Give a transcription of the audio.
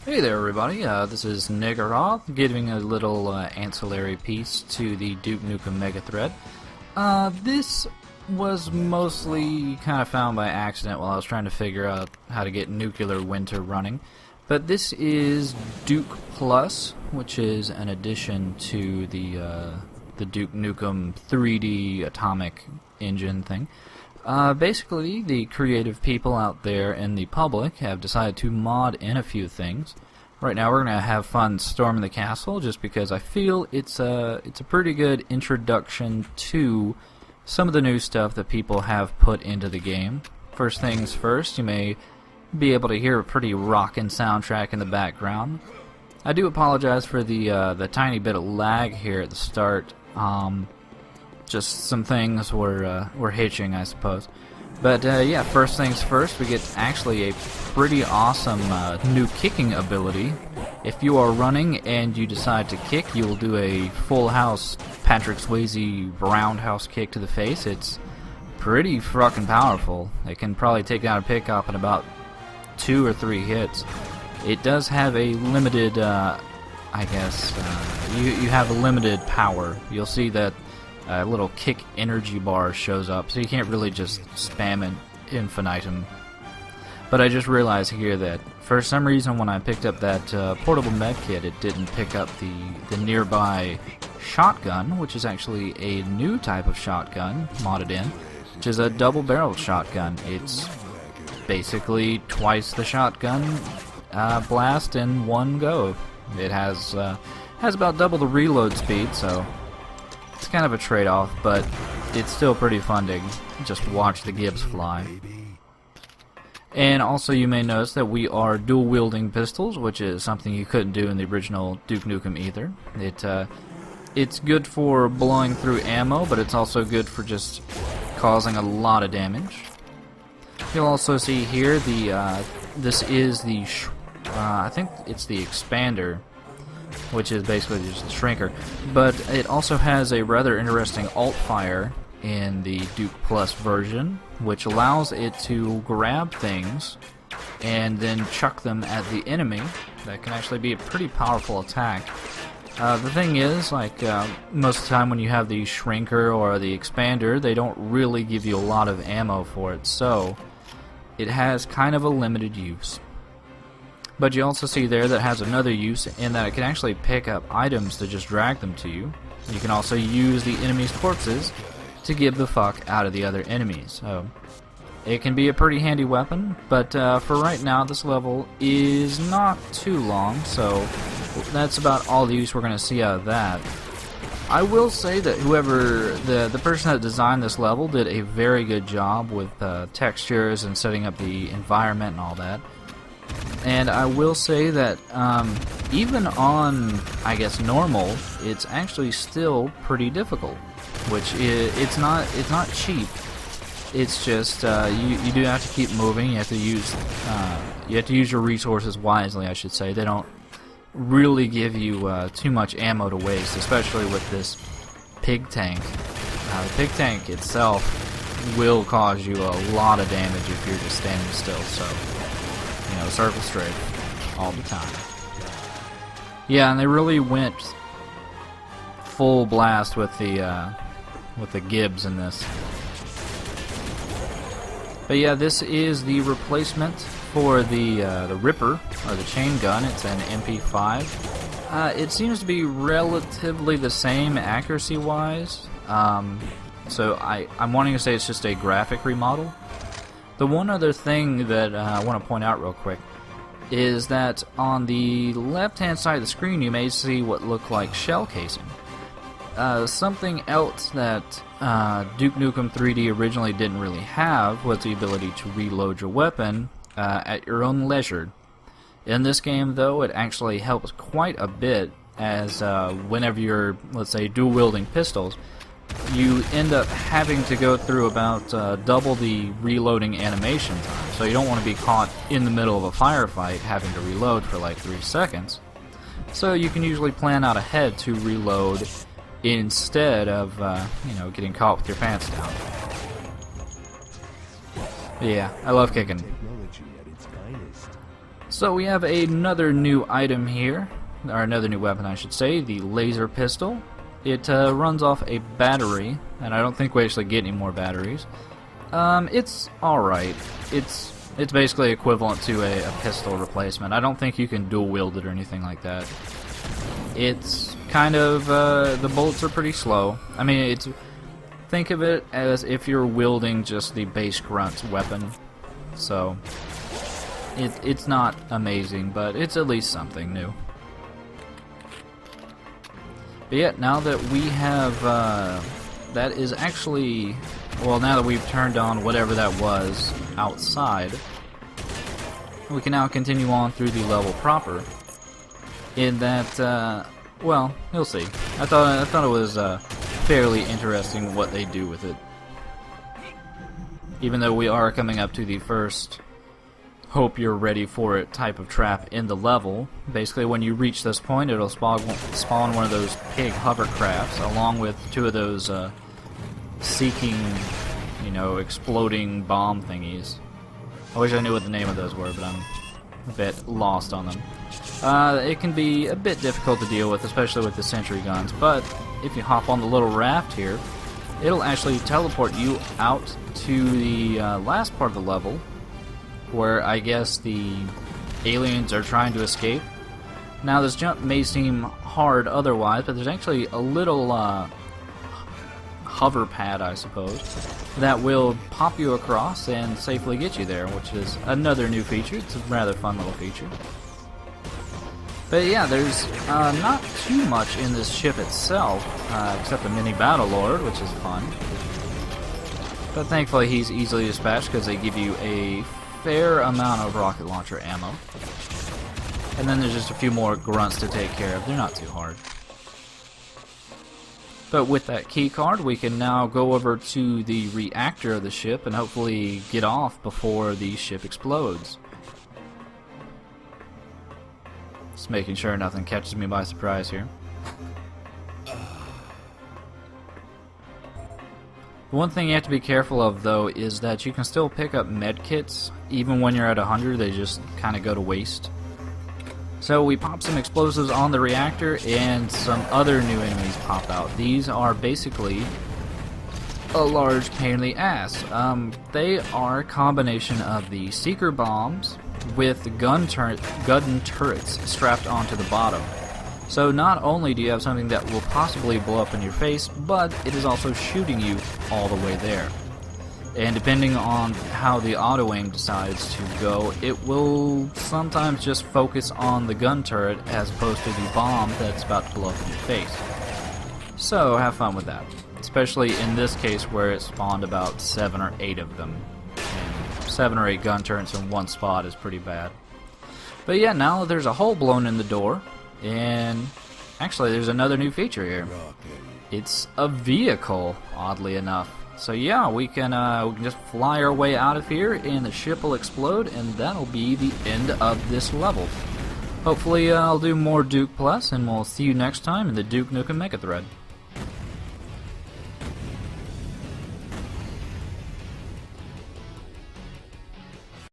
Hey there everybody, this is Niggeroth giving a little ancillary piece to the Duke Nukem Mega Thread. This was mostly kind of found by accident while I was trying to figure out how to get Nuclear Winter running. But this is Duke Plus, which is an addition to the Duke Nukem 3D atomic engine thing. Basically, the creative people out there in the public have decided to mod in a few things. Right now we're going to have fun storming the castle just because I feel it's a pretty good introduction to some of the new stuff that people have put into the game. First things first, you may be able to hear a pretty rockin' soundtrack in the background. I do apologize for the tiny bit of lag here at the start. Just some things were hitching, I suppose. But yeah, first things first, we get actually a pretty awesome new kicking ability. If you are running and you decide to kick, you will do a full house Patrick Swayze roundhouse kick to the face. It's pretty fucking powerful. It can probably take out a pickup in about 2 or 3 hits. It does have a limited, I guess, you have a limited power. You'll see that a little kick energy bar shows up, so you can't really just spam it infinitum. But I just realized here that for some reason when I picked up that portable med kit, it didn't pick up the nearby shotgun, which is actually a new type of shotgun modded in, which is a double-barreled shotgun. It's basically twice the shotgun blast in one go. It has about double the reload speed, so it's kind of a trade-off, but it's still pretty fun to just watch the Gibbs fly. And also you may notice that we are dual-wielding pistols, which is something you couldn't do in the original Duke Nukem either. It's good for blowing through ammo, but it's also good for just causing a lot of damage. You'll also see here this is the I think it's the expander, which is basically just the shrinker, but it also has a rather interesting alt fire in the Duke Plus version, which allows it to grab things and then chuck them at the enemy. That can actually be a pretty powerful attack. The thing is, like most of the time when you have the shrinker or the expander, they don't really give you a lot of ammo for it, so it has kind of a limited use. But you also see there that it has another use in that it can actually pick up items to just drag them to you. You can also use the enemy's corpses to give the fuck out of the other enemies. So it can be a pretty handy weapon, but for right now this level is not too long, so that's about all the use we're going to see out of that. I will say that whoever, the person that designed this level did a very good job with textures and setting up the environment and all that. And I will say that even on, I guess, normal, it's actually still pretty difficult. Which it's not cheap. It's just you do have to keep moving. You have to use your resources wisely, I should say. They don't really give you too much ammo to waste, especially with this pig tank. The pig tank itself will cause you a lot of damage if you're just standing still. So, you know, circle strafe all the time. Yeah, and they really went full blast with the Gibbs in this. But yeah, this is the replacement for the Ripper or the chain gun. It's an MP5. It seems to be relatively the same accuracy-wise. So I'm wanting to say it's just a graphic remodel. The one other thing that I want to point out real quick is that on the left-hand side of the screen you may see what look like shell casing. Something else that Duke Nukem 3D originally didn't really have was the ability to reload your weapon at your own leisure. In this game, though, it actually helps quite a bit, as whenever you're, let's say, dual-wielding pistols, you end up having to go through about double the reloading animation time. So you don't want to be caught in the middle of a firefight having to reload for like 3 seconds. So you can usually plan out ahead to reload instead of, you know, getting caught with your pants down. But yeah, I love kicking. So we have another new item here, or another new weapon I should say, the laser pistol. It runs off a battery, and I don't think we actually get any more batteries. It's alright. It's basically equivalent to a pistol replacement. I don't think you can dual wield it or anything like that. It's kind of, the bullets are pretty slow. I mean, think of it as if you're wielding just the base grunt weapon. So, it's not amazing, but it's at least something new. But yeah, now that we have, that is actually, well, now that we've turned on whatever that was outside, we can now continue on through the level proper. In that, well, you'll see. I thought it was fairly interesting what they do with it. Even though we are coming up to the first hope you're ready for it type of trap in the level. Basically, when you reach this point, it'll spawn one of those pig hovercrafts, along with two of those seeking, you know, exploding bomb thingies. I wish I knew what the name of those were, but I'm a bit lost on them. It can be a bit difficult to deal with, especially with the sentry guns, but if you hop on the little raft here, it'll actually teleport you out to the last part of the level, where I guess the aliens are trying to escape. Now, this jump may seem hard otherwise, but there's actually a little hover pad, I suppose, that will pop you across and safely get you there, which is another new feature. It's a rather fun little feature. But yeah, there's not too much in this ship itself, except a mini battle lord, which is fun. But thankfully he's easily dispatched because they give you a fair amount of rocket launcher ammo. And then there's just a few more grunts to take care of. They're not too hard. But with that key card, we can now go over to the reactor of the ship and hopefully get off before the ship explodes. Just making sure nothing catches me by surprise here. One thing you have to be careful of, though, is that you can still pick up medkits. Even when you're at 100, they just kind of go to waste. So we pop some explosives on the reactor, and some other new enemies pop out. These are basically a large pain in the ass. They are a combination of the seeker bombs with gun turrets strapped onto the bottom. So not only do you have something that will possibly blow up in your face, but it is also shooting you all the way there. And depending on how the auto-aim decides to go, it will sometimes just focus on the gun turret as opposed to the bomb that's about to blow up in your face. So have fun with that. Especially in this case where it spawned about 7 or 8 of them. And 7 or 8 gun turrets in one spot is pretty bad. But yeah, now there's a hole blown in the door. And actually there's another new feature here. It's a vehicle, oddly enough. So yeah, we can just fly our way out of here and the ship will explode, and that'll be the end of this level. Hopefully I'll do more Duke Plus, and we'll see you next time in the Duke Nukem Megathread.